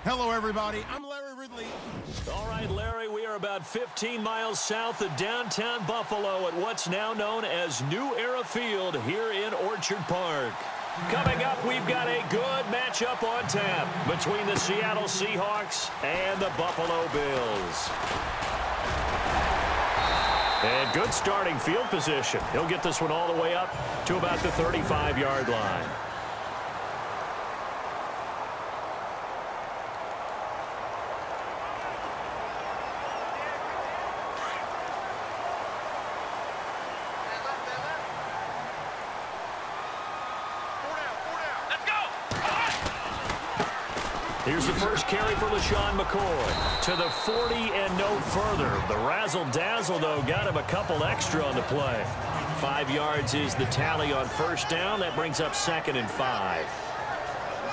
Hello, everybody. I'm Larry Ridley. All right, Larry, we are about 15 miles south of downtown Buffalo at what's now known as New Era Field here in Orchard Park. Coming up, we've got a good matchup on tap between the Seattle Seahawks and the Buffalo Bills. And good starting field position. He'll get this one all the way up to about the 35-yard line. Here's the first carry for LaShawn McCoy to the 40 and no further. The razzle-dazzle, though, got him a couple extra on the play. 5 yards is the tally on first down. That brings up 2nd and 5.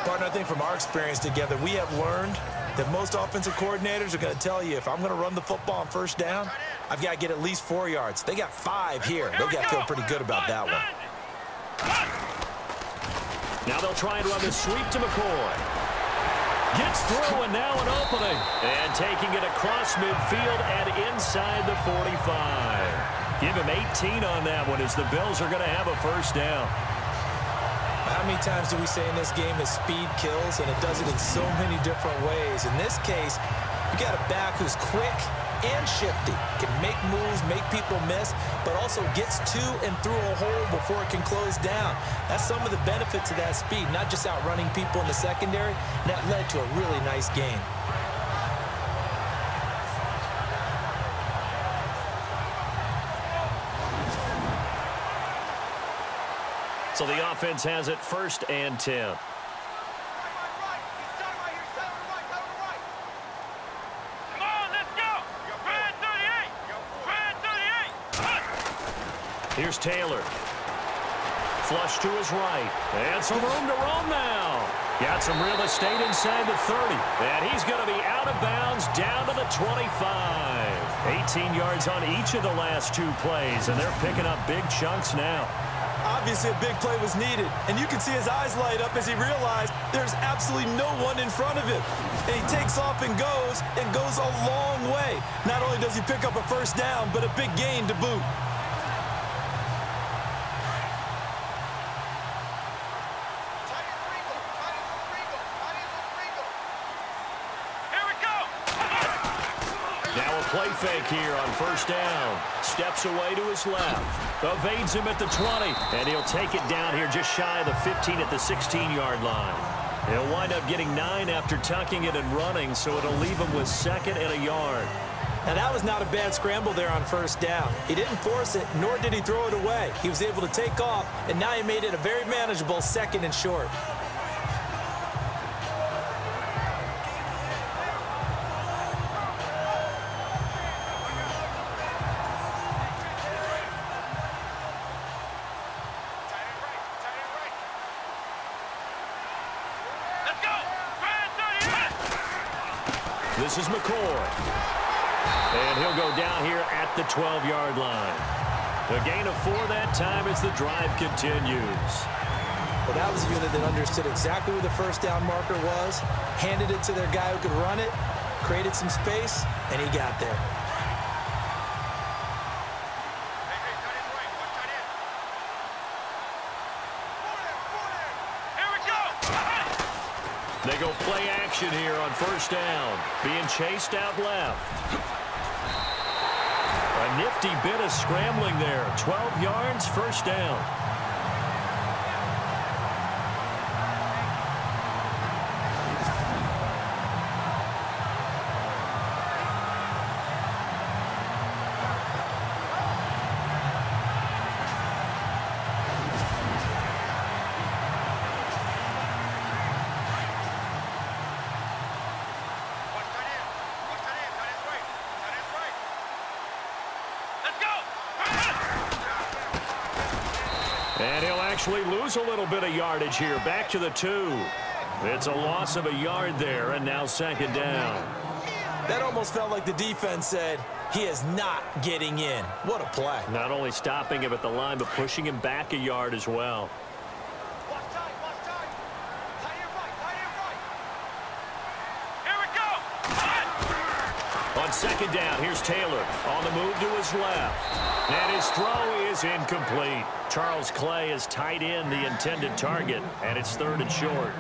Partner, I think from our experience together, we have learned that most offensive coordinators are going to tell you, if I'm going to run the football on first down, I've got to get at least 4 yards. They got 5 here. They've got to feel pretty good about that one. Now they'll try and run the sweep to McCoy. Gets through, and now an opening. And taking it across midfield and inside the 45. Give him 18 on that one as the Bills are going to have a first down. How many times do we say in this game that speed kills, and it does it in so many different ways? In this case, you got a back who's quick and shifty, can make moves, make people miss, but also gets to and through a hole before it can close down. That's some of the benefits of that speed, not just outrunning people in the secondary. And that led to a really nice game. So the offense has it 1st and 10. Here's Taylor. Flush to his right. And some room to roam now. Got some real estate inside the 30. And he's going to be out of bounds down to the 25. 18 yards on each of the last 2 plays, and they're picking up big chunks now. Obviously, a big play was needed, and you can see his eyes light up as he realized there's absolutely no one in front of him. And he takes off and goes a long way. Not only does he pick up a first down, but a big gain to boot. Play fake here on first down. Steps away to his left. Evades him at the 20. And he'll take it down here just shy of the 15 at the 16-yard line. He'll wind up getting 9 after tucking it and running, so it'll leave him with 2nd and a yard. Now, that was not a bad scramble there on first down. He didn't force it, nor did he throw it away. He was able to take off, and now he made it a very manageable 2nd and short. This is McCoy. And he'll go down here at the 12-yard line. A gain of 4 that time as the drive continues. Well, that was a unit that understood exactly where the first down marker was, handed it to their guy who could run it, created some space, and he got there. They go play action here on first down. Being chased out left. A nifty bit of scrambling there. 12 yards, first down. And he'll actually lose a little bit of yardage here. Back to the 2. It's a loss of a yard there, and now 2nd down. That almost felt like the defense said, he is not getting in. What a play. Not only stopping him at the line, but pushing him back a yard as well. On second down, here's Taylor on the move to his left. And his throw is incomplete. Charles Clay has tied in the intended target, and it's 3rd and short.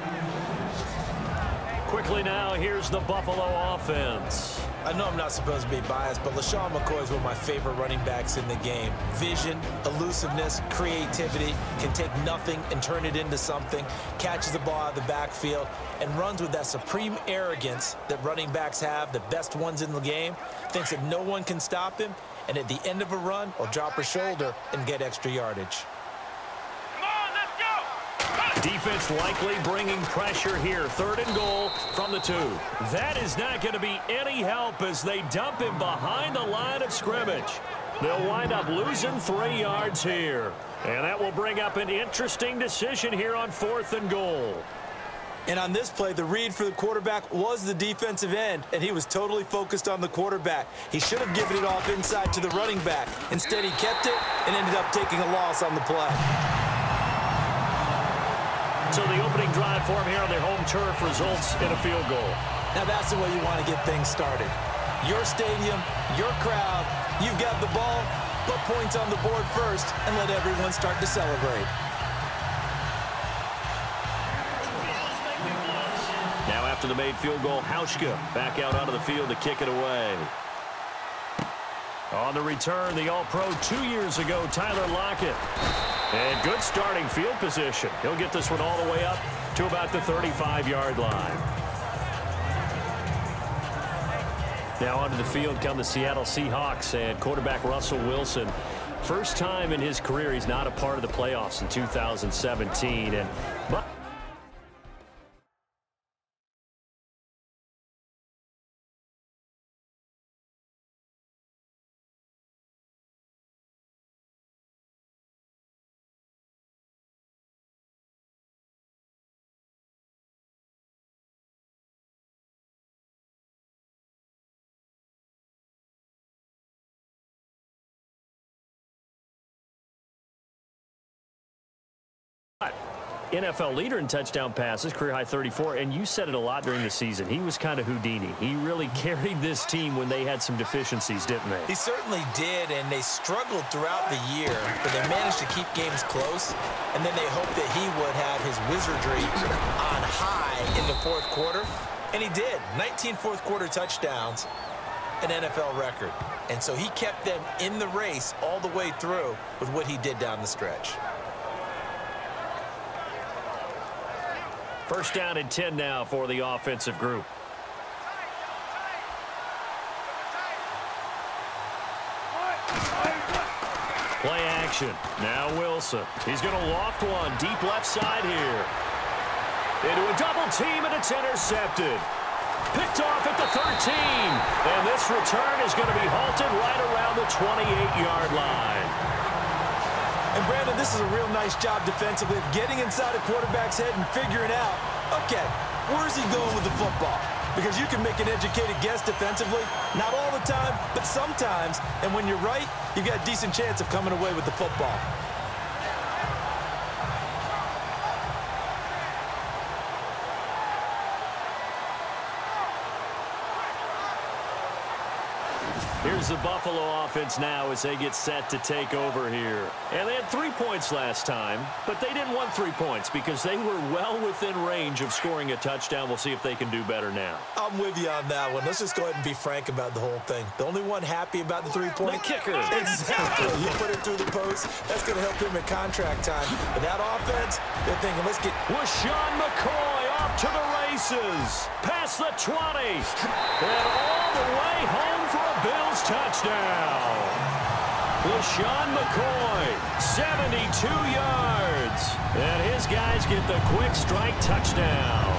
Quickly now, here's the Buffalo offense. I know I'm not supposed to be biased, but LaShawn McCoy is one of my favorite running backs in the game. Vision, elusiveness, creativity, can take nothing and turn it into something, catches the ball out of the backfield, and runs with that supreme arrogance that running backs have, the best ones in the game, thinks that no one can stop him, and at the end of a run, will drop a shoulder and get extra yardage. Defense likely bringing pressure here. 3rd and goal from the 2. That is not going to be any help as they dump him behind the line of scrimmage. They'll wind up losing 3 yards here. And that will bring up an interesting decision here on 4th and goal. And on this play, the read for the quarterback was the defensive end, and he was totally focused on the quarterback. He should have given it off inside to the running back. Instead, he kept it and ended up taking a loss on the play. So the opening drive for him here on their home turf results in a field goal. Now that's the way you want to get things started. Your stadium, your crowd, you've got the ball, put points on the board first, and let everyone start to celebrate. Now after the made field goal, Hauschka back out onto the field to kick it away. On the return, the All-Pro 2 years ago, Tyler Lockett. And good starting field position. He'll get this one all the way up to about the 35-yard line. Now onto the field come the Seattle Seahawks and quarterback Russell Wilson. First time in his career he's not a part of the playoffs in 2017. But NFL leader in touchdown passes, career high 34, and you said it a lot during the season. He was kind of Houdini. He really carried this team when they had some deficiencies, didn't they? He certainly did, and they struggled throughout the year, but they managed to keep games close, and then they hoped that he would have his wizardry on high in the 4th quarter, and he did. 19 fourth-quarter touchdowns, an NFL record. And so he kept them in the race all the way through with what he did down the stretch. First down and 10 now for the offensive group. Play action. Now Wilson. He's going to loft one deep left side here. Into a double team, and it's intercepted. Picked off at the 13. And this return is going to be halted right around the 28-yard line. And, Brandon, this is a real nice job defensively of getting inside a quarterback's head and figuring out, okay, where's he going with the football? Because you can make an educated guess defensively, not all the time, but sometimes. And when you're right, you've got a decent chance of coming away with the football. Here's the Buffalo offense now as they get set to take over here. And they had 3 points last time, but they didn't want 3 points because they were well within range of scoring a touchdown. We'll see if they can do better now. I'm with you on that one. Let's just go ahead and be frank about the whole thing. The only one happy about the 3-point? The kicker. Exactly. You put it through the post. That's going to help him at contract time. But that offense, they're thinking, let's get... LaShawn McCoy off to the races. Past the 20. And all the way home for a Bills touchdown. LaShawn McCoy, 72 yards. And his guys get the quick strike touchdown.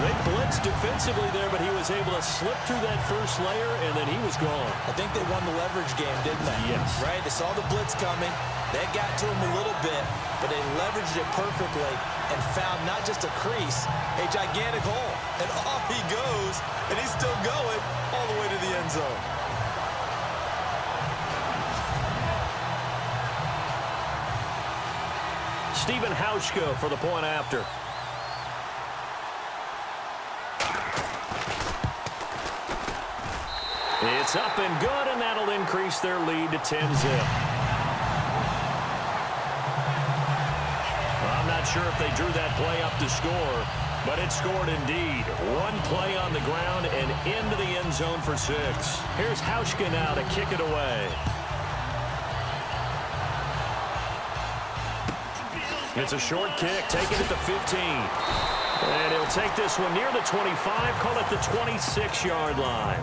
They blitzed defensively there, but he was able to slip through that first layer, and then he was gone. I think they won the leverage game, didn't they? Yes. Right? They saw the blitz coming. That got to him a little bit, but they leveraged it perfectly and found not just a crease, a gigantic hole. And off he goes, and he's still going all the way to the end zone. Stephen Hauschka for the point after. It's up and good, and that'll increase their lead to 10-zip. I'm not sure if they drew that play up to score, but it scored indeed. One play on the ground and into the end zone for 6. Here's Hauschka now to kick it away. It's a short kick, taken at the 15. And he'll take this one near the 25, call it the 26-yard line.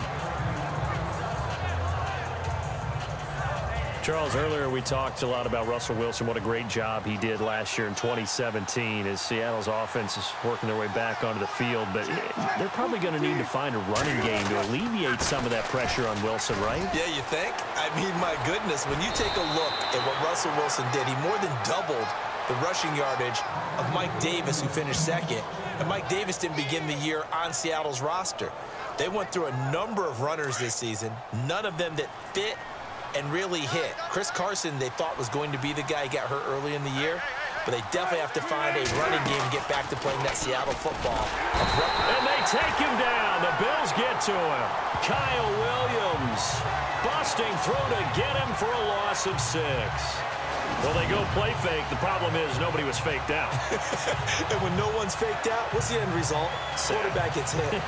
Charles, earlier we talked a lot about Russell Wilson, what a great job he did last year in 2017 as Seattle's offense is working their way back onto the field. But they're probably going to need to find a running game to alleviate some of that pressure on Wilson, right? Yeah, you think? I mean, my goodness, when you take a look at what Russell Wilson did, he more than doubled the rushing yardage of Mike Davis, who finished second. And Mike Davis didn't begin the year on Seattle's roster. They went through a number of runners this season, none of them that fit and really hit. Chris Carson, they thought was going to be the guy who got hurt early in the year, but they definitely have to find a running game and get back to playing that Seattle football. And they take him down. The Bills get to him. Kyle Williams busting through to get him for a loss of 6. Well, they go play fake. The problem is nobody was faked out. And when no one's faked out, what's the end result? Quarterback gets hit.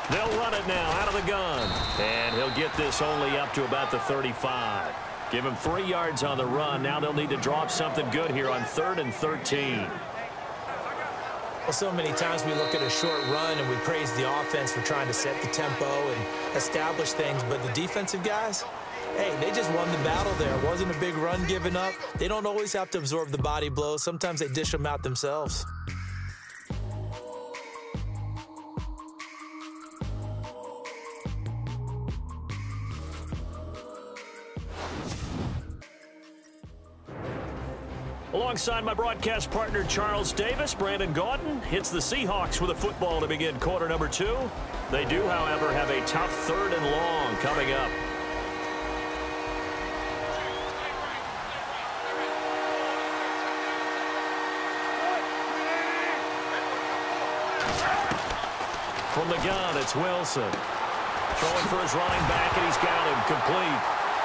They'll run it now out of the gun. And he'll get this only up to about the 35. Give him 3 yards on the run. Now they'll need to drop something good here on 3rd and 13. Well, so many times we look at a short run and we praise the offense for trying to set the tempo and establish things. But the defensive guys, hey, they just won the battle there. It wasn't a big run given up. They don't always have to absorb the body blows. Sometimes they dish them out themselves. Alongside my broadcast partner, Charles Davis, Brandon Gaudin hits the Seahawks with a football to begin quarter number 2. They do, however, have a tough 3rd and long coming up. From the gun, it's Wilson. Throwing for his running back, and he's got him complete.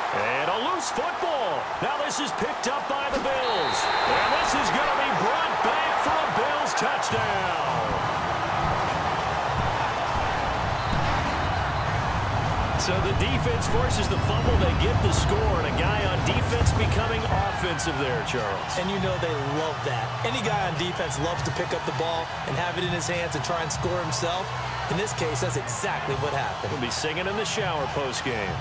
And a loose football. Now this is picked up by the Bills. And this is going to be brought back for a Bills touchdown. So the defense forces the fumble. They get the score. And a guy on defense becoming offensive there, Charles. And you know they love that. Any guy on defense loves to pick up the ball and have it in his hands and try and score himself. In this case, that's exactly what happened. We'll be singing in the shower post-game.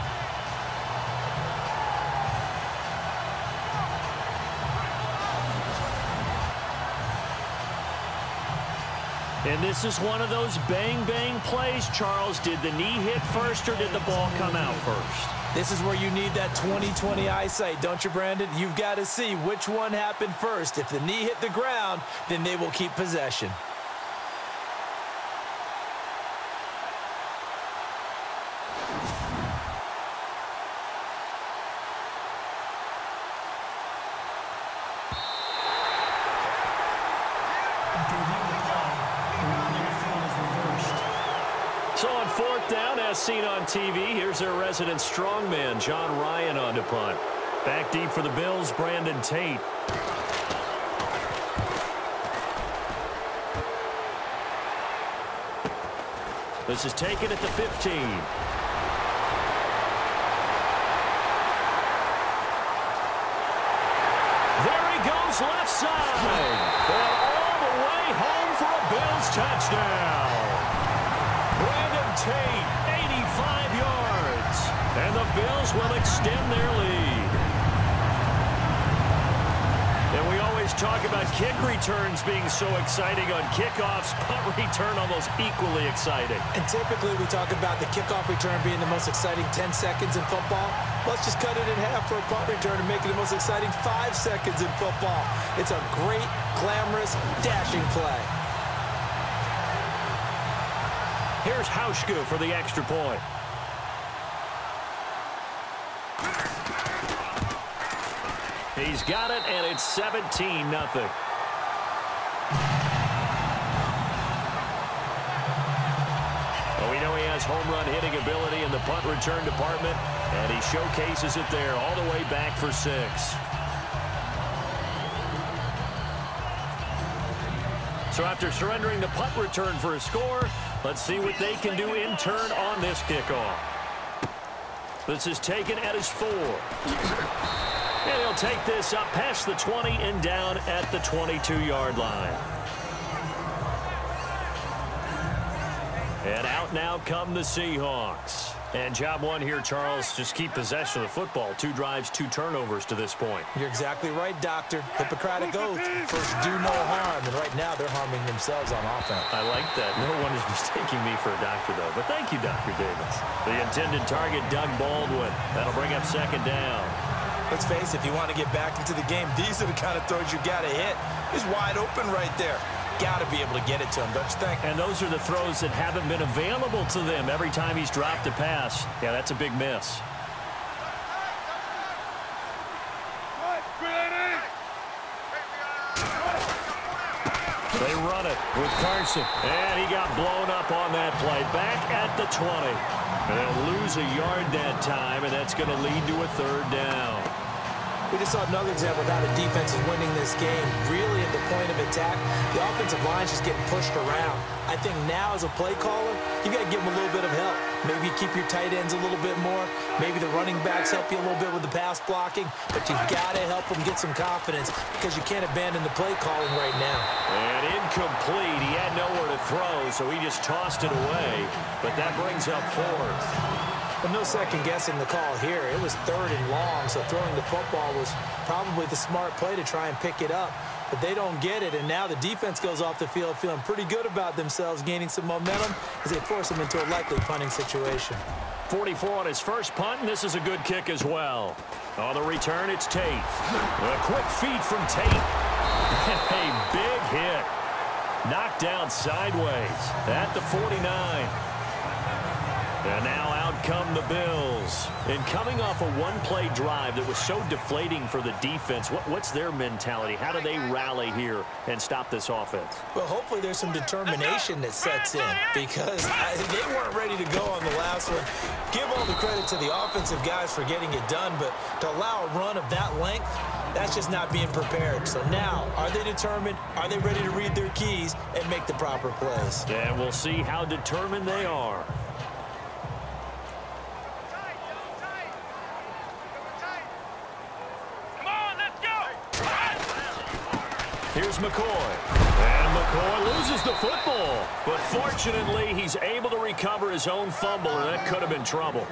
And this is one of those bang-bang plays, Charles. Did the knee hit first or did the ball come out first? This is where you need that 20/20 eyesight, don't you, Brandon? You've got to see which one happened first. If the knee hit the ground, then they will keep possession. So on 4th down, as seen on TV, here's their resident strongman, John Ryan, on to punt. Back deep for the Bills, Brandon Tate. This is taken at the 15. There he goes, left side. And all the way home for a Bills touchdown. Brandon Tate, 85 yards. And the Bills will extend their lead. And we always talk about kick returns being so exciting on kickoffs. Punt return almost equally exciting. And typically we talk about the kickoff return being the most exciting 10 seconds in football. Let's just cut it in half for a punt return and make it the most exciting 5 seconds in football. It's a great, glamorous, dashing play. Here's Hauschka for the extra point. He's got it, and it's 17-0. Well, we know he has home run hitting ability in the punt return department, and he showcases it there all the way back for 6. So after surrendering the punt return for a score, let's see what they can do in turn on this kickoff. This is taken at his 4. And he'll take this up past the 20 and down at the 22-yard line. And out now come the Seahawks. And job one here, Charles, just keep possession of the football. 2 drives, 2 turnovers to this point. You're exactly right, Doctor. Hippocratic oath. First, do no harm. And right now, they're harming themselves on offense. I like that. No one is mistaking me for a doctor, though. But thank you, Dr. Davis. The intended target, Doug Baldwin. That'll bring up 2nd down. Let's face it, if you want to get back into the game, these are the kind of throws you got to hit. He's wide open right there. Got to be able to get it to him, don't you think? And those are the throws that haven't been available to them every time he's dropped a pass. Yeah, that's a big miss. They run it with Carson. And he got blown up on that play. Back at the 20. And they'll lose a yard that time, and that's going to lead to a 3rd down. We just saw another example of how the defense is winning this game. Really at the point of attack, the offensive line's just getting pushed around. I think now as a play caller, you got to give them a little bit of help. Maybe keep your tight ends a little bit more. Maybe the running backs help you a little bit with the pass blocking. But you've got to help them get some confidence because you can't abandon the play calling right now. And incomplete. He had nowhere to throw, so he just tossed it away. But that brings up 4th. But no second-guessing the call here. It was 3rd and long, so throwing the football was probably the smart play to try and pick it up. But they don't get it, and now the defense goes off the field feeling pretty good about themselves, gaining some momentum as they force them into a likely punting situation. 44 on his first punt, and this is a good kick as well. On the return, it's Tate. A quick feed from Tate. A big hit. Knocked down sideways at the 49. And now out come the Bills. And coming off a one-play drive that was so deflating for the defense, what's their mentality? How do they rally here and stop this offense? Well, hopefully there's some determination that sets in because they weren't ready to go on the last one. Give all the credit to the offensive guys for getting it done, but to allow a run of that length, that's just not being prepared. So now, are they determined? Are they ready to read their keys and make the proper plays? And we'll see how determined they are. Here's McCoy. And McCoy loses the football. But fortunately, he's able to recover his own fumble, and that could have been trouble.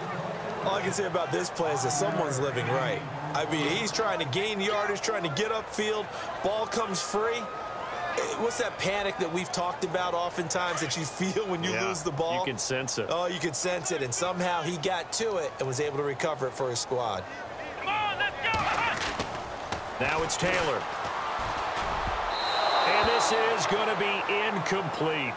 All I can say about this play is that someone's living right. I mean, he's trying to gain yardage, trying to get upfield. Ball comes free. What's that panic that we've talked about oftentimes that you feel when you lose the ball? You can sense it. Oh, you can sense it. And somehow he got to it and was able to recover it for his squad. Come on, let's go. Now it's Taylor. And this is going to be incomplete.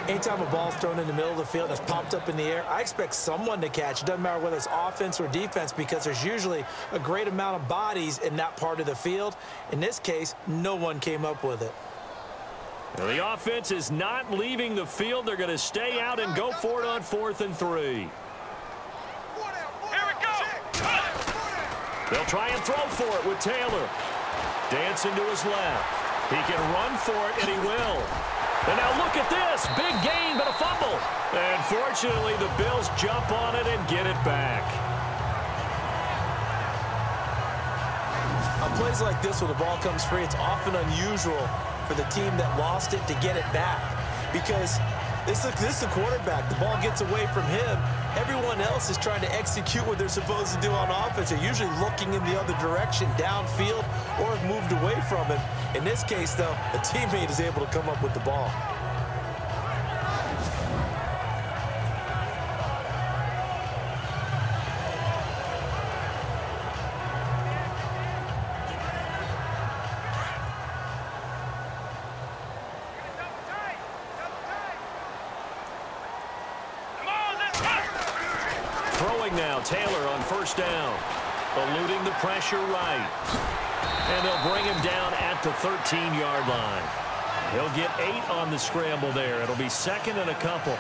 Anytime a ball's thrown in the middle of the field that's popped up in the air, I expect someone to catch. It doesn't matter whether it's offense or defense because there's usually a great amount of bodies in that part of the field. In this case, no one came up with it. Well, the offense is not leaving the field. They're going to stay out and go for it on 4th and 3. Here we go. They'll try and throw for it with Taylor. Dancing to his left. He can run for it, and he will. And now look at this. Big gain, but a fumble. And fortunately, the Bills jump on it and get it back. On plays like this where the ball comes free, it's often unusual for the team that lost it to get it back. Because this is the quarterback. The ball gets away from him. Everyone else is trying to execute what they're supposed to do on offense. They're usually looking in the other direction, downfield, or have moved away from him. In this case, though, a teammate is able to come up with the ball. Throwing now, Taylor on first down. Eluding the pressure right. And they'll bring him down at the 13-yard line. He'll get 8 on the scramble there. It'll be second and a couple.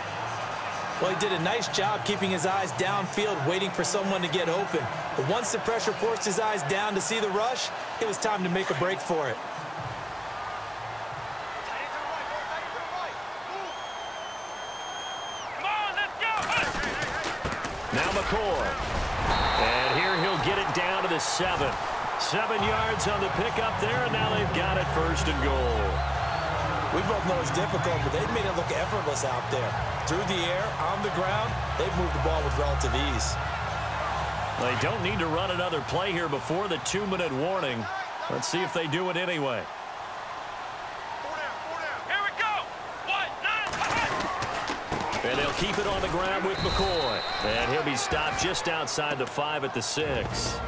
Well, he did a nice job keeping his eyes downfield, waiting for someone to get open. But once the pressure forced his eyes down to see the rush, it was time to make a break for it. Now McCoy. And here he'll get it down to the 7. 7 yards on the pickup there, and now they've got it first and goal. We both know it's difficult, but they've made it look effortless out there. Through the air, on the ground, they've moved the ball with relative ease. They don't need to run another play here before the 2-minute warning. Let's see if they do it anyway. Here we go. 1, 9, and they'll keep it on the ground with McCoy. And he'll be stopped just outside the 5 at the 6.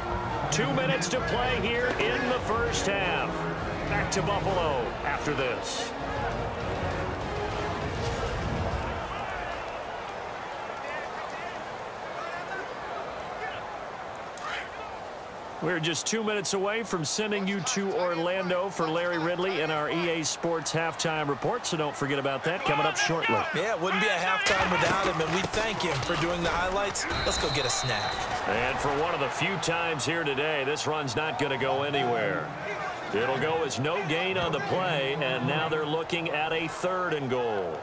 2 minutes to play here in the first half. Back to Buffalo after this. We're just 2 minutes away from sending you to Orlando for Larry Ridley and our EA Sports Halftime Report, so don't forget about that coming up shortly. Yeah, it wouldn't be a halftime without him, and we thank him for doing the highlights. Let's go get a snack. And for one of the few times here today, this run's not going to go anywhere. It'll go as no gain on the play, and now they're looking at a 3rd and goal.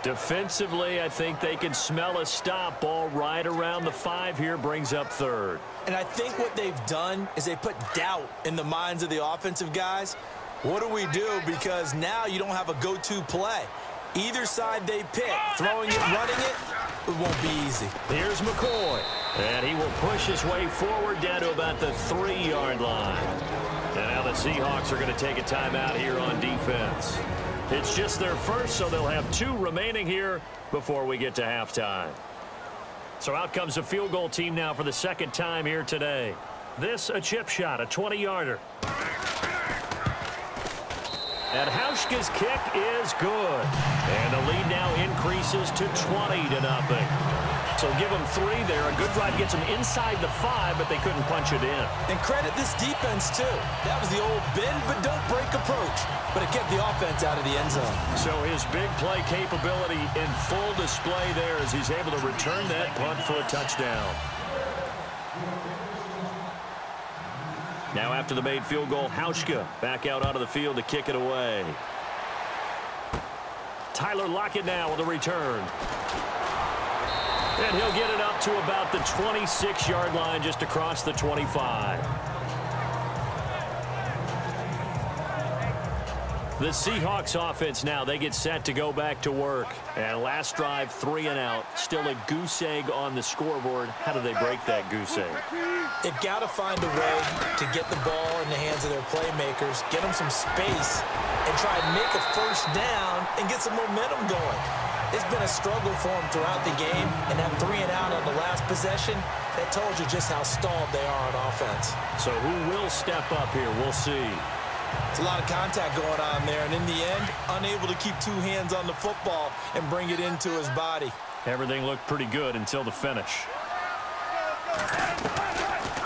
Defensively, I think they can smell a stop. Ball right around the 5 here, brings up 3rd. And I think what they've done is they put doubt in the minds of the offensive guys. What do we do? Because now you don't have a go-to play. Either side they pick, throwing it, running it, it won't be easy. Here's McCoy, and he will push his way forward down to about the 3-yard line. And now the Seahawks are going to take a timeout here on defense. It's just their first, so they'll have 2 remaining here before we get to halftime. So out comes a field goal team now for the 2nd time here today. This a chip shot, a 20-yarder. And Hauschka's kick is good. And the lead now increases to 20-0. So give them 3 there. A good drive gets them inside the 5, but they couldn't punch it in. And credit this defense, too. That was the old bend but don't break approach. But it kept the offense out of the end zone. So his big play capability in full display there as he's able to return that punt for a touchdown. Now after the made field goal, Hauschka back out onto the field to kick it away. Tyler Lockett now with a return. And he'll get it up to about the 26-yard line just across the 25. The Seahawks offense now, they get set to go back to work. And last drive, 3 and out. Still a goose egg on the scoreboard. How do they break that goose egg? They've got to find a way to get the ball in the hands of their playmakers, get them some space, and try and make a first down and get some momentum going. It's been a struggle for them throughout the game, and that 3 and out on the last possession, that told you just how stalled they are on offense. So who will step up here? We'll see. It's a lot of contact going on there, and in the end, unable to keep 2 hands on the football and bring it into his body. Everything looked pretty good until the finish.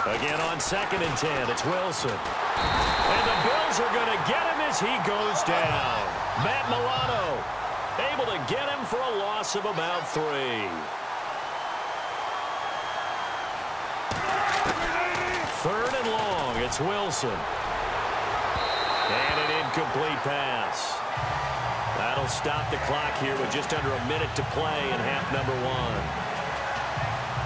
Again on 2nd and 10, it's Wilson. And the Bills are going to get him as he goes down. Matt Milano able to get him for a loss of about 3. Third and long, it's Wilson. And an incomplete pass. That'll stop the clock here with just under a minute to play in half number 1.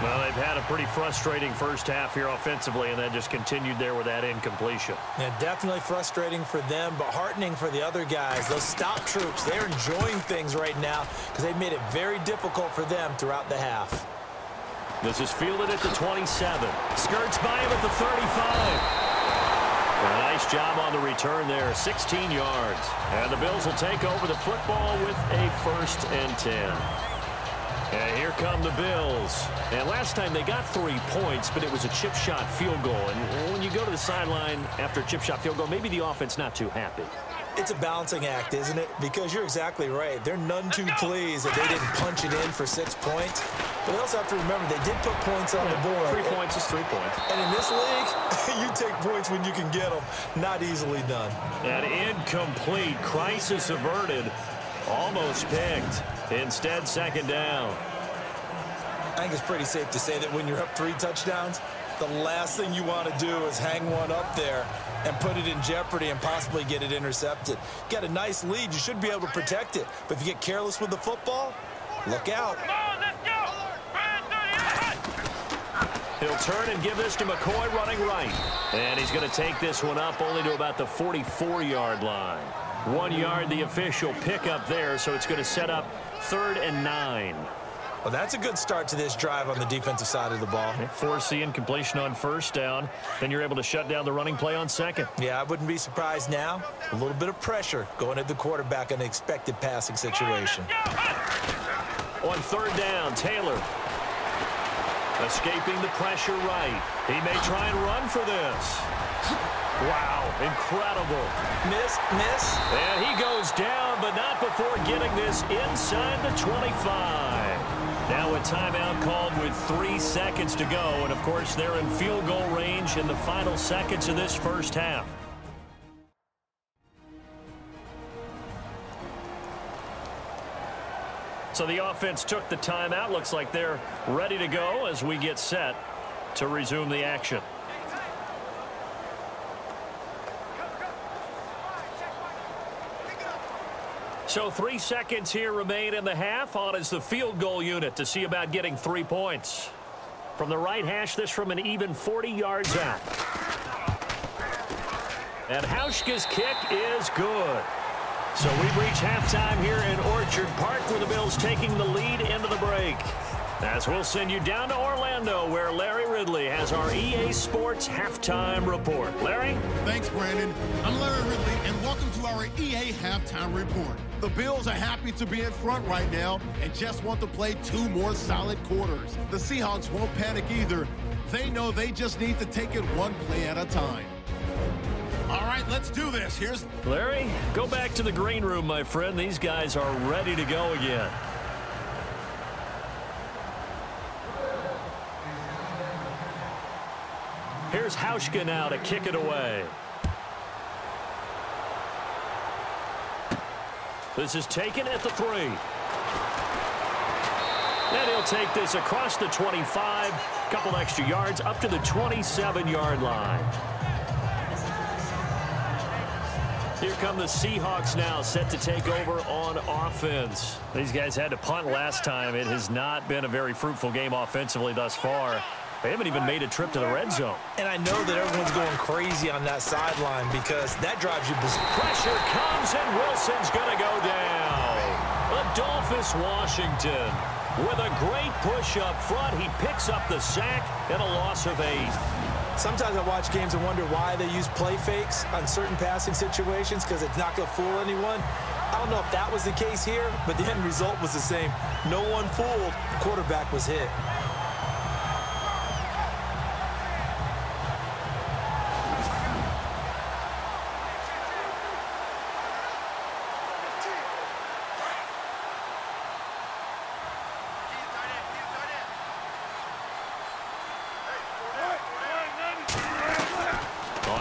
Well, they've had a pretty frustrating first half here offensively, and that just continued there with that incompletion. Yeah, definitely frustrating for them, but heartening for the other guys. Those stop troops, they're enjoying things right now because they've made it very difficult for them throughout the half. This is fielded at the 27. Skirts by him at the 35. A nice job on the return there, 16 yards. And the Bills will take over the football with a 1st and 10. And here come the Bills. And last time they got 3 points, but it was a chip shot field goal. And when you go to the sideline after a chip shot field goal, maybe the offense not too happy. It's a balancing act, isn't it? Because you're exactly right. They're none too pleased that they didn't punch it in for 6 points. But they also have to remember they did put points on the board. 3 points is 3 points. And in this league, you take points when you can get them. Not easily done. An incomplete. Crisis averted. Almost picked. Instead, second down. I think it's pretty safe to say that when you're up 3 touchdowns, the last thing you want to do is hang one up there and put it in jeopardy and possibly get it intercepted. You got a nice lead. You should be able to protect it. But if you get careless with the football, look out. Come on, let's go. He'll turn and give this to McCoy running right. And he's going to take this one up only to about the 44-yard line. 1 yard, the official pickup there, so it's going to set up 3rd and 9. Well, that's a good start to this drive on the defensive side of the ball. Forcing completion on 1st down. Then you're able to shut down the running play on 2nd. Yeah, I wouldn't be surprised now. A little bit of pressure going at the quarterback in an expected passing situation. On 3rd down, Taylor. Escaping the pressure right. He may try and run for this. Wow, incredible. Miss. And he goes down, but not before getting this inside the 25. Now a timeout called with 3 seconds to go. And, of course, they're in field goal range in the final seconds of this first half. So the offense took the timeout. Looks like they're ready to go as we get set to resume the action. So 3 seconds here remain in the half. On is the field goal unit to see about getting 3 points. From the right hash, this from an even 40 yards out. And Hauschka's kick is good. So we've reached halftime here in Orchard Park, where the Bills taking the lead into the break. As we'll send you down to Orlando, where Larry Ridley has our EA Sports Halftime Report. Larry? Thanks, Brandon. I'm Larry Ridley, and welcome to our EA Halftime Report. The Bills are happy to be in front right now and just want to play 2 more solid quarters. The Seahawks won't panic either. They know they just need to take it 1 play at a time. All right, let's do this. Here's Larry, go back to the green room, my friend. These guys are ready to go again. Here's Hauschka now to kick it away. This is taken at the 3. And he'll take this across the 25. Couple extra yards up to the 27-yard line. Here come the Seahawks now, set to take over on offense. These guys had to punt last time. It has not been a very fruitful game offensively thus far. They haven't even made a trip to the red zone. And I know that everyone's going crazy on that sideline because that drives you berserk. Pressure comes, and Wilson's going to go down. Adolphus Washington with a great push up front. He picks up the sack and a loss of 8. Sometimes I watch games and wonder why they use play fakes on certain passing situations because it's not going to fool anyone. I don't know if that was the case here, but the end result was the same. No one fooled. The quarterback was hit.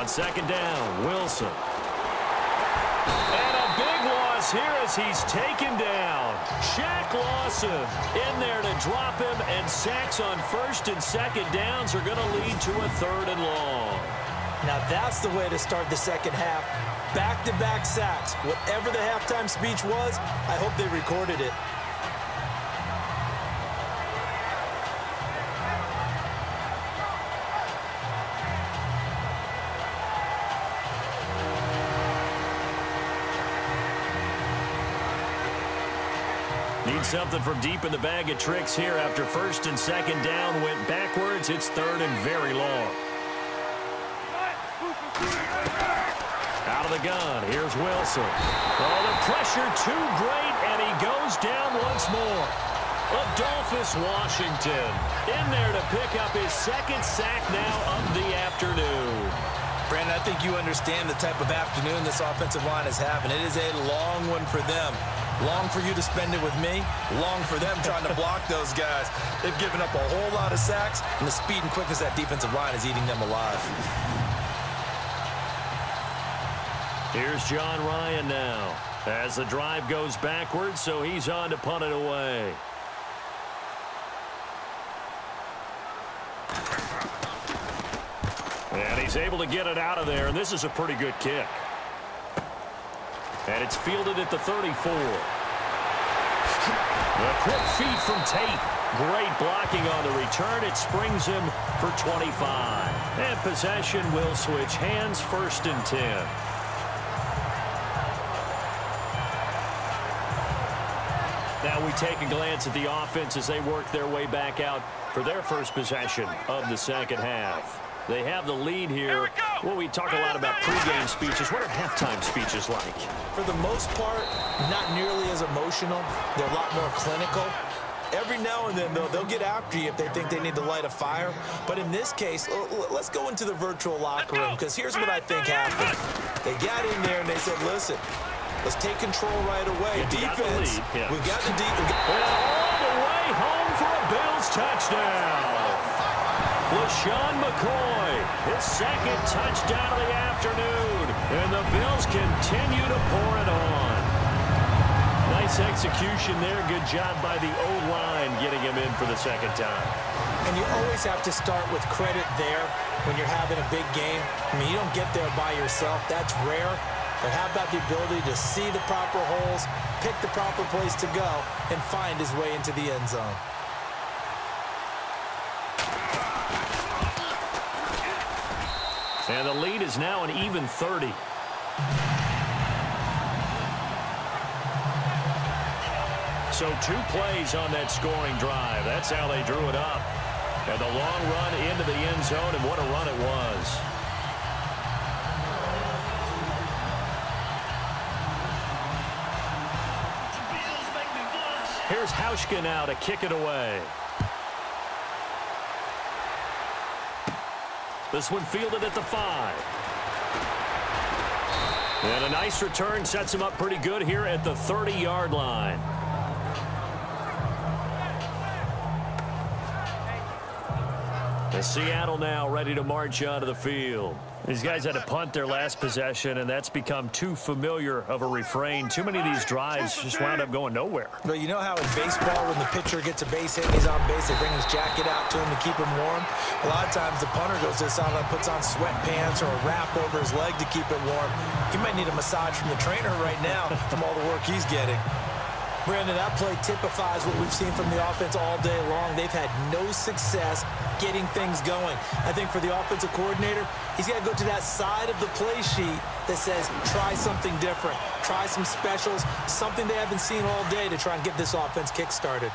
Second down, Wilson. And a big loss here as he's taken down. Shaq Lawson in there to drop him, and sacks on 1st and 2nd downs are going to lead to a 3rd and long. Now that's the way to start the second half. Back-to-back sacks. Whatever the halftime speech was, I hope they recorded it. Need something from deep in the bag of tricks here after 1st and 2nd down went backwards. It's 3rd and very long. Out of the gun, here's Wilson. Oh, the pressure too great, and he goes down once more. Adolphus Washington in there to pick up his 2nd sack now of the afternoon. Brandon, I think you understand the type of afternoon this offensive line is having. It is a long one for them. Long for you to spend it with me. Long for them trying to block those guys. They've given up a whole lot of sacks, and the speed and quickness of that defensive line is eating them alive. Here's John Ryan now as the drive goes backwards, so he's on to punt it away. And he's able to get it out of there, and this is a pretty good kick. And it's fielded at the 34. The quick feed from Tate. Great blocking on the return. It springs him for 25. And possession will switch hands, 1st and 10. Now we take a glance at the offense as they work their way back out for their first possession of the second half. They have the lead here. Well, we talk a lot about pregame speeches. What are halftime speeches like? For the most part, not nearly as emotional. They're a lot more clinical. Every now and then, though, they'll get after you if they think they need to light a fire. But in this case, let's go into the virtual locker room, because here's what I think happened. They got in there and they said, listen, let's take control right away. Defense, we've got the defense. All the way home for a Bills touchdown. LaShawn McCoy, his second touchdown of the afternoon, and the Bills continue to pour it on. Nice execution there. Good job by the O-line getting him in for the second time. And you always have to start with credit there when you're having a big game. I mean, you don't get there by yourself. That's rare. But how about the ability to see the proper holes, pick the proper place to go, and find his way into the end zone? And the lead is now an even 30. So 2 plays on that scoring drive. That's how they drew it up. And the long run into the end zone, and what a run it was. Here's Hauschka now to kick it away. This one fielded at the 5. And a nice return sets him up pretty good here at the 30-yard line. And Seattle now ready to march onto the field. These guys had to punt their last possession, and that's become too familiar of a refrain. Too many of these drives just wound up going nowhere. But you know how in baseball, when the pitcher gets a base hit and he's on base, they bring his jacket out to him to keep him warm? A lot of times the punter goes to the sideline, puts on sweatpants or a wrap over his leg to keep it warm. He might need a massage from the trainer right now from all the work he's getting. Brandon, that play typifies what we've seen from the offense all day long. They've had no success getting things going. I think for the offensive coordinator, he's got to go to that side of the play sheet that says, try something different. Try some specials, something they haven't seen all day to try and get this offense kick-started.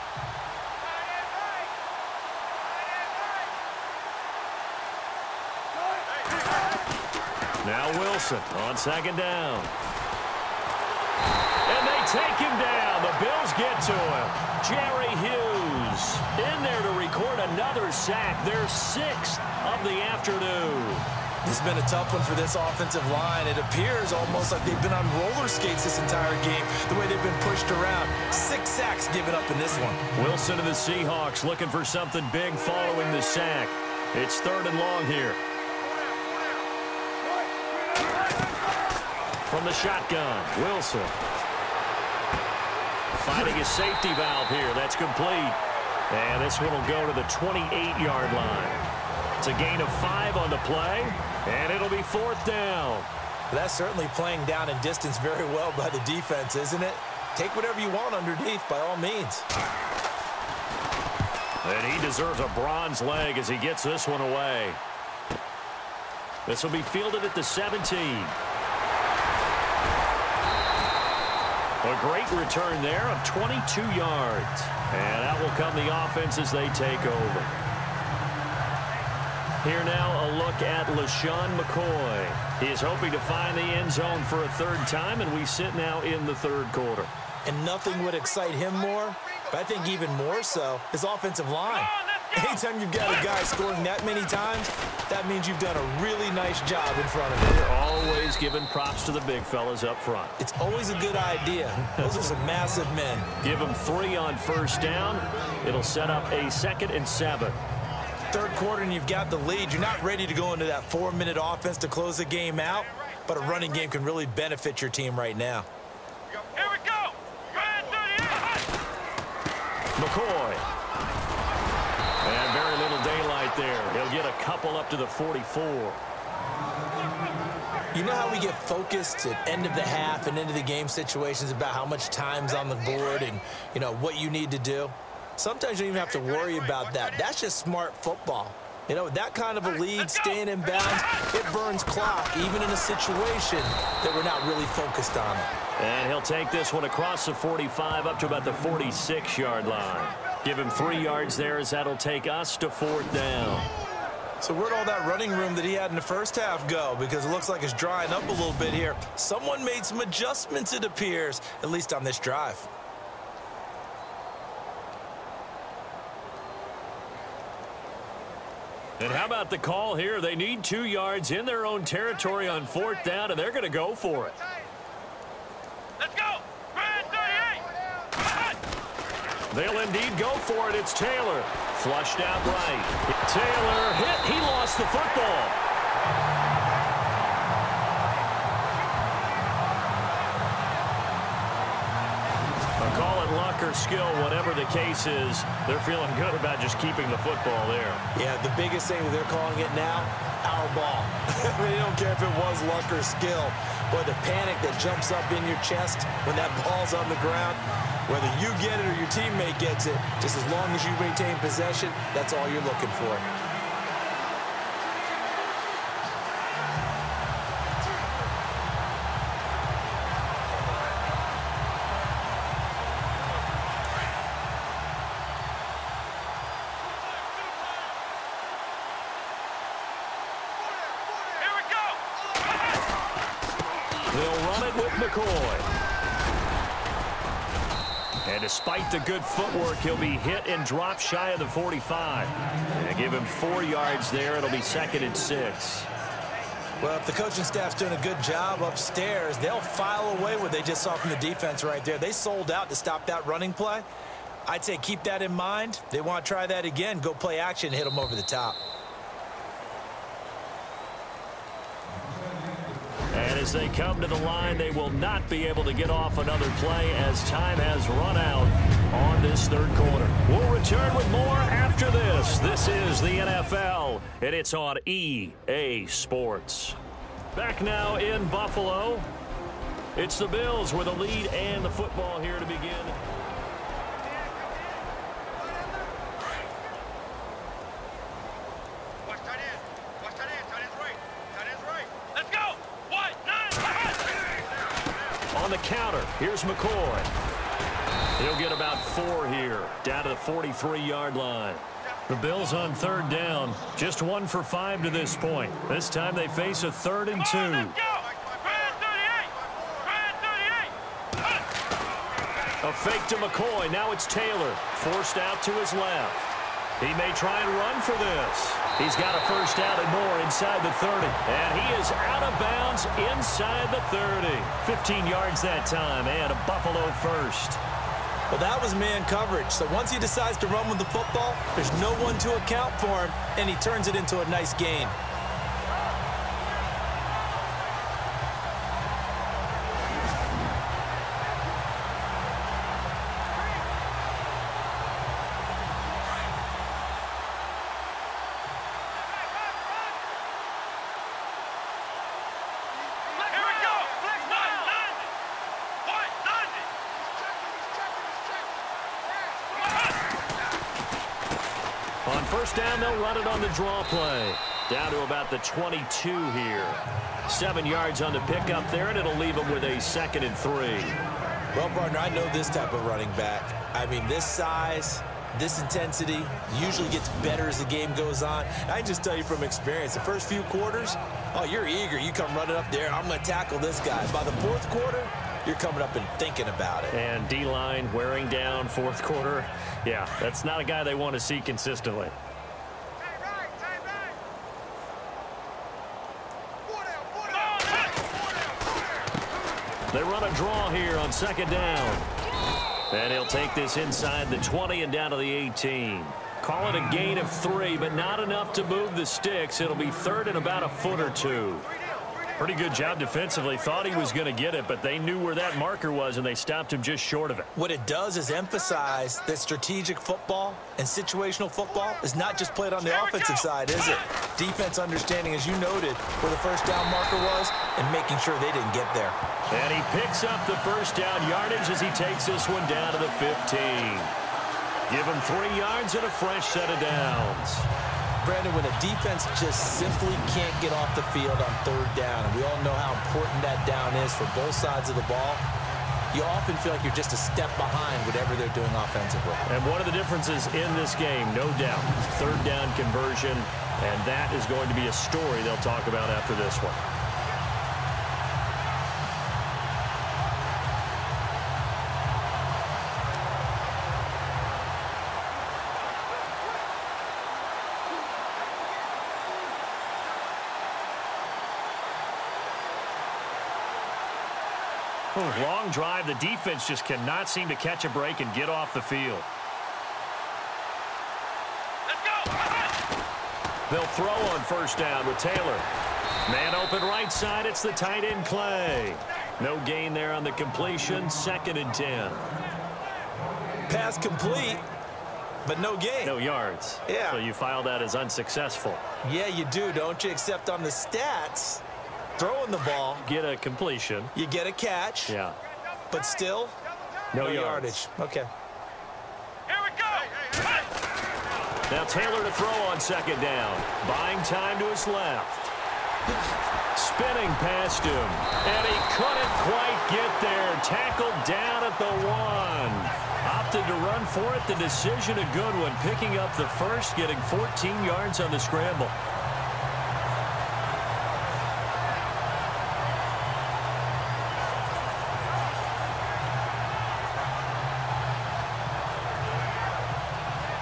Now Wilson on second down. And they take him down. The Bills get to him. Jerry Hughes in there to record another sack. Their 6th of the afternoon. This has been a tough one for this offensive line. It appears almost like they've been on roller skates this entire game, the way they've been pushed around. 6 sacks given up in this one. Wilson and the Seahawks looking for something big following the sack. It's 3rd and long here. From the shotgun, Wilson. Finding his safety valve here. That's complete. And this one will go to the 28-yard line. It's a gain of 5 on the play, and it'll be 4th down. That's certainly playing down in distance very well by the defense, isn't it? Take whatever you want underneath, by all means. And he deserves a bronze leg as he gets this one away. This will be fielded at the 17. A great return there of 22 yards. And that will come the offense as they take over. Here now a look at LaShawn McCoy. He is hoping to find the end zone for a 3rd time, and we sit now in the 3rd quarter. And nothing would excite him more, but I think even more so, his offensive line. Anytime you've got a guy scoring that many times, that means you've done a really nice job in front of him. They're always giving props to the big fellas up front. It's always a good idea. Those are some massive men. Give them 3 on first down. It'll set up a 2nd and 7. Third quarter and you've got the lead. You're not ready to go into that 4-minute offense to close the game out, but a running game can really benefit your team right now. Here we go. McCoy. And very little daylight there. He'll get a couple up to the 44. You know how we get focused at end of the half and into the game situations about how much time's on the board and, you know, what you need to do? Sometimes you don't even have to worry about that. That's just smart football. You know, with that kind of a lead, staying in bounds, it burns clock, even in a situation that we're not really focused on it. And he'll take this one across the 45 up to about the 46-yard line. Give him 3 yards there as that'll take us to 4th down. So where'd all that running room that he had in the first half go? Because it looks like it's drying up a little bit here. Someone made some adjustments, it appears, at least on this drive. And how about the call here? They need 2 yards in their own territory on 4th down, and they're going to go for it. Let's go. They'll indeed go for it. It's Taylor. Flushed out right. Taylor hit. He lost the football. A call it luck or skill, whatever the case is, they're feeling good about just keeping the football there. Yeah, the biggest thing that they're calling it now, our ball. I mean, they don't care if it was luck or skill, but the panic that jumps up in your chest when that ball's on the ground, whether you get it or your teammate gets it, just as long as you maintain possession, that's all you're looking for. They'll run it with McCoy. And despite the good footwork, he'll be hit and dropped shy of the 45. And give him 4 yards there. It'll be 2nd and 6. Well, if the coaching staff's doing a good job upstairs, they'll file away what they just saw from the defense right there. They sold out to stop that running play. I'd say keep that in mind. They want to try that again. Go play action, hit them over the top. And as they come to the line, they will not be able to get off another play as time has run out on this third quarter. We'll return with more after this. This is the NFL, and it's on EA Sports. Back now in Buffalo. It's the Bills with a lead and the football here to begin. On the counter, here's McCoy. He'll get about 4 here, down to the 43-yard line. The Bills on 3rd down, just 1 for 5 to this point. This time they face a 3rd and 2. A fake to McCoy. Now it's Taylor, forced out to his left. He may try and run for this. He's got a first down and more inside the 30. And he is out of bounds inside the 30. 15 yards that time and a Buffalo first. Well, that was man coverage. So once he decides to run with the football, there's no one to account for him, and he turns it into a nice gain. On first down, they'll run it on the draw play. Down to about the 22 here. 7 yards on the pickup there, and it'll leave them with a 2nd and 3. Well, partner, I know this type of running back. I mean, this size, this intensity usually gets better as the game goes on. I can just tell you from experience, the first few quarters, oh, you're eager. You come running up there, I'm going to tackle this guy. By the 4th quarter, you're coming up and thinking about it. And D-line wearing down fourth quarter. Yeah, that's not a guy they want to see consistently. They run a draw here on second down. And he'll take this inside the 20 and down to the 18. Call it a gain of 3, but not enough to move the sticks. It'll be third and about a foot or two. Pretty good job defensively. Thought he was going to get it, but they knew where that marker was, and they stopped him just short of it. What it does is emphasize that strategic football and situational football is not just played on the offensive side, is it? Defense understanding, as you noted, where the first down marker was and making sure they didn't get there. And he picks up the first down yardage as he takes this one down to the 15. Give him 3 yards and a fresh set of downs. Brandon, when a defense just simply can't get off the field on third down, and we all know how important that down is for both sides of the ball, you often feel like you're just a step behind whatever they're doing offensively. And one of the differences in this game, no doubt, third down conversion, and that is going to be a story they'll talk about after this one. Long drive. The defense just cannot seem to catch a break and get off the field. Let's go. They'll throw on first down with Taylor. Man open right side. It's the tight end Clay. No gain there on the completion. 2nd and 10. Pass complete, but no gain. No yards. Yeah. So you file that as unsuccessful. Yeah, you do, don't you? Except on the stats, throwing the ball, Get a completion. you get a catch. Yeah. But still, No no yardage. Okay. Here we go. Now Taylor to throw on second down. Buying time to his left. Spinning past him. And he couldn't quite get there. Tackled down at the 1. Opted to run for it. The decision a good one. Picking up the first, getting 14 yards on the scramble.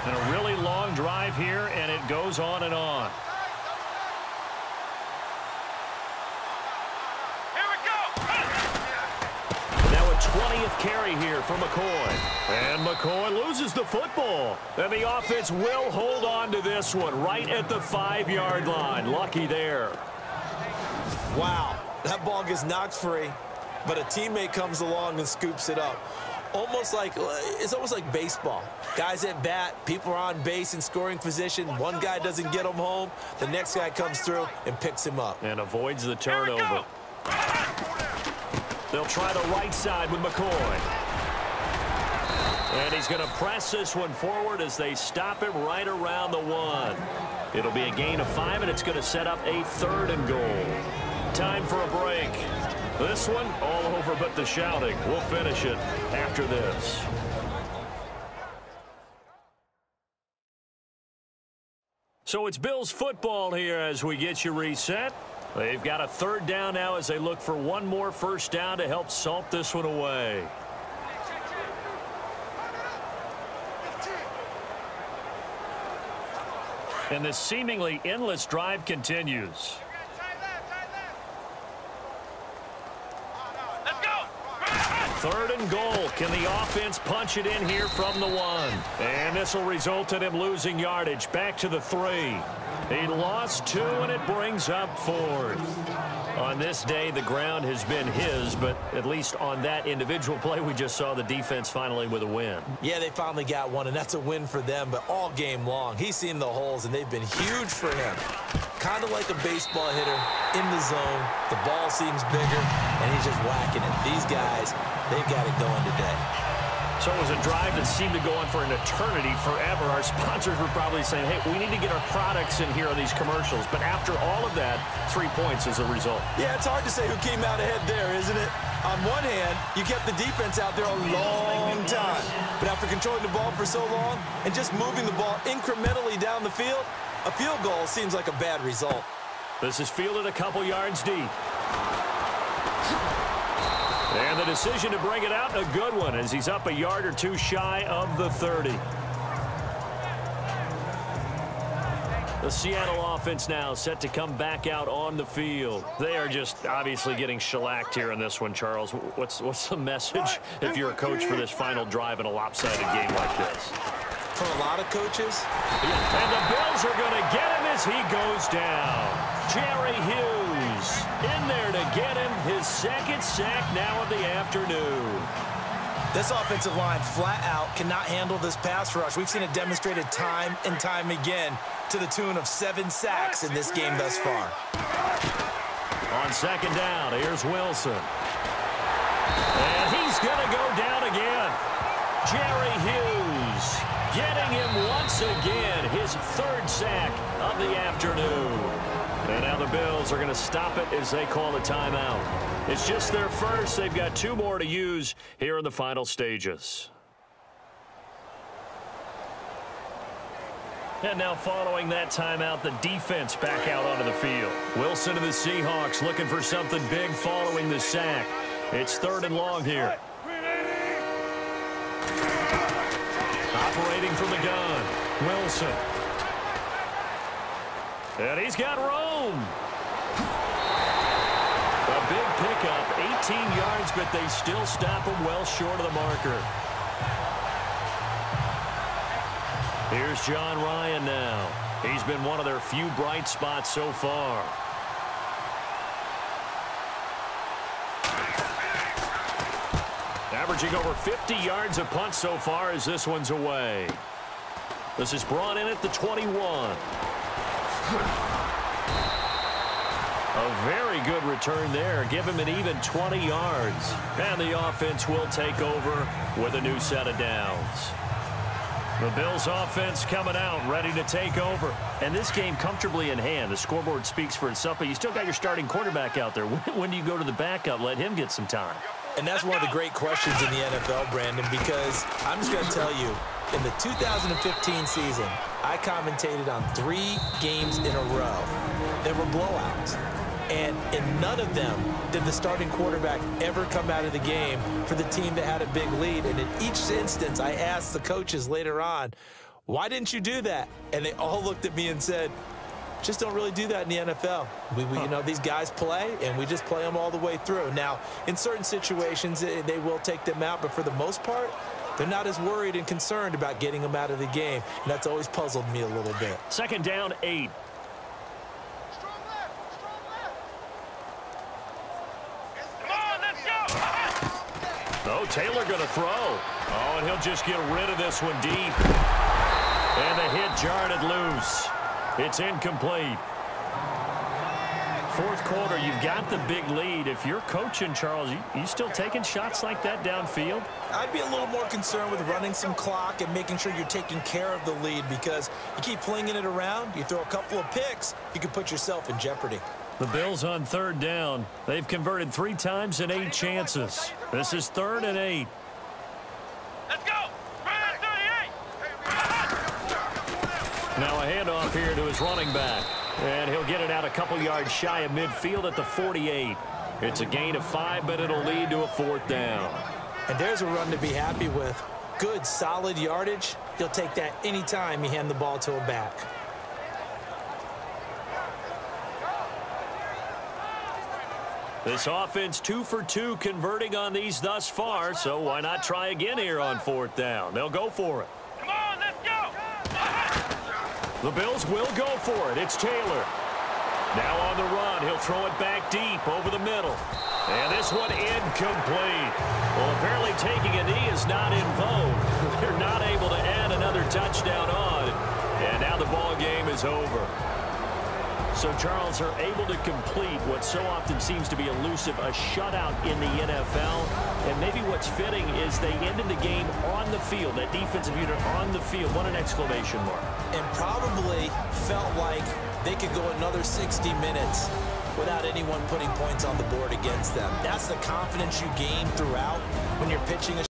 And a really long drive here, and it goes on and on. Here we go. Now a 20th carry here for McCoy. And McCoy loses the football. And the offense will hold on to this one right at the 5-yard line. Lucky there. Wow, that ball gets knocked free, but a teammate comes along and scoops it up. It's almost like baseball. Guys at bat, people are on base in scoring position. One guy doesn't get him home. The next guy comes through and picks him up. And avoids the turnover. They'll try the right side with McCoy. And he's going to press this one forward as they stop him right around the 1. It'll be a gain of 5, and it's going to set up a 3rd and goal. Time for a break. This one, all over but the shouting. We'll finish it after this. So it's Bills football here as we get you reset. They've got a 3rd down now as they look for one more first down to help salt this one away. And this seemingly endless drive continues. 3rd and goal. Can the offense punch it in here from the 1? And this will result in him losing yardage. Back to the 3. He lost 2, and it brings up 4th. On this day, the ground has been his, but at least on that individual play, we just saw the defense finally with a win. Yeah, they finally got one, and that's a win for them, but all game long, he's seen the holes, and they've been huge for him. Kind of like a baseball hitter in the zone. The ball seems bigger, and he's just whacking it. These guys, they've got it going today. So it was a drive that seemed to go on for an eternity, forever. Our sponsors were probably saying, hey, we need to get our products in here on these commercials. But after all of that, 3 points as a result. Yeah, it's hard to say who came out ahead there, isn't it? On one hand, you kept the defense out there a long time. But after controlling the ball for so long and just moving the ball incrementally down the field, a field goal seems like a bad result. This is fielded a couple yards deep. And the decision to bring it out, a good one, as he's up a yard or two shy of the 30. The Seattle offense now set to come back out on the field. They are just obviously getting shellacked here in this one, Charles. What's the message if you're a coach for this final drive in a lopsided game like this? For a lot of coaches. And the Bills are going to get him as he goes down. Jerry Hughes in there to get him his second sack now of the afternoon. This offensive line flat out cannot handle this pass rush. We've seen it demonstrated time and time again to the tune of 7 sacks in this game thus far. On second down, here's Wilson. And he's going to go down again. Jerry Hughes getting him once again, his 3rd sack of the afternoon. And now the Bills are going to stop it as they call a timeout. It's just their first. They've got 2 more to use here in the final stages. And now following that timeout, the defense back out onto the field. Wilson and the Seahawks looking for something big following the sack. It's 3rd and long here. Operating from the gun, Wilson. And he's got room. A big pickup, 18 yards, but they still stop him well short of the marker. Here's John Ryan now. He's been one of their few bright spots so far. Averaging over 50 yards a punt so far as this one's away. This is brought in at the 21. A very good return there. Give him an even 20 yards. And the offense will take over with a new set of downs. The Bills offense coming out, ready to take over. And this game comfortably in hand. The scoreboard speaks for itself, but you still got your starting quarterback out there. When do you go to the backup? Let him get some time. And that's one of the great questions in the NFL, Brandon, because I'm just going to tell you, in the 2015 season, I commentated on 3 games in a row. They were blowouts. And in none of them did the starting quarterback ever come out of the game for the team that had a big lead. And in each instance, I asked the coaches later on, why didn't you do that? And they all looked at me and said, just don't really do that in the NFL. You know, these guys play, and we just play them all the way through. Now, in certain situations, they will take them out, but for the most part, they're not as worried and concerned about getting them out of the game. And that's always puzzled me a little bit. Second down, 8. Oh, Taylor going to throw. Oh, and he'll just get rid of this one deep. And the hit jarred it loose. It's incomplete. 4th quarter, you've got the big lead. If you're coaching, Charles, you still taking shots like that downfield? I'd be a little more concerned with running some clock and making sure you're taking care of the lead, because you keep flinging it around, you throw a couple of picks, you could put yourself in jeopardy. The Bills on 3rd down. They've converted 3 times in 8 chances. This is 3rd and 8. Let's go! Right at 38! Now a handoff here to his running back. And he'll get it out a couple yards shy of midfield at the 48. It's a gain of 5, but it'll lead to a 4th down. And there's a run to be happy with. Good, solid yardage. He'll take that anytime you hand the ball to a back. This offense 2 for 2 converting on these thus far, so why not try again here on 4th down? They'll go for it. Come on, let's go! The Bills will go for it. It's Taylor. Now on the run. He'll throw it back deep over the middle. And this one incomplete. Well, apparently taking a knee is not in vogue. They're not able to add another touchdown on. And now the ball game is over. So, Charles, are able to complete what so often seems to be elusive, a shutout in the NFL. And maybe what's fitting is they ended the game on the field, that defensive unit on the field. What an exclamation mark. And probably felt like they could go another 60 minutes without anyone putting points on the board against them. That's the confidence you gain throughout when you're pitching a